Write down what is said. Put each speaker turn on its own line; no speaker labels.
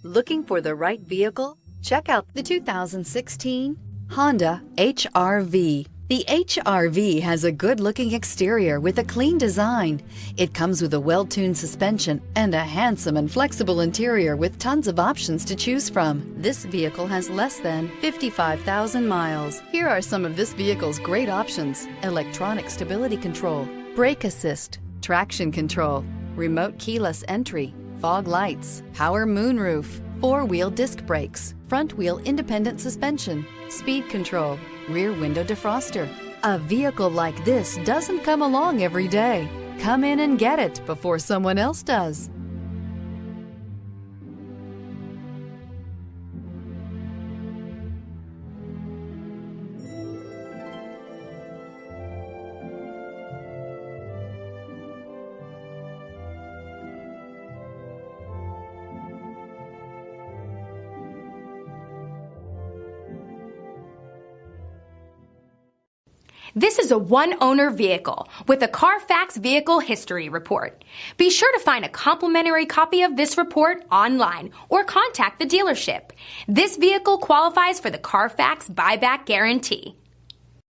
Looking for the right vehicle? Check out the 2016 Honda HR-V. The HR-V has a good-looking exterior with a clean design. It comes with a well-tuned suspension and a handsome and flexible interior with tons of options to choose from. This vehicle has less than 55,000 miles. Here are some of this vehicle's great options: electronic stability control, brake assist, traction control, remote keyless entry, fog lights, power moonroof, four-wheel disc brakes, front-wheel independent suspension, speed control, rear window defroster. A vehicle like this doesn't come along every day. Come in and get it before someone else does.
This is a one-owner vehicle with a Carfax Vehicle History Report. Be sure to find a complimentary copy of this report online or contact the dealership. This vehicle qualifies for the Carfax Buyback Guarantee.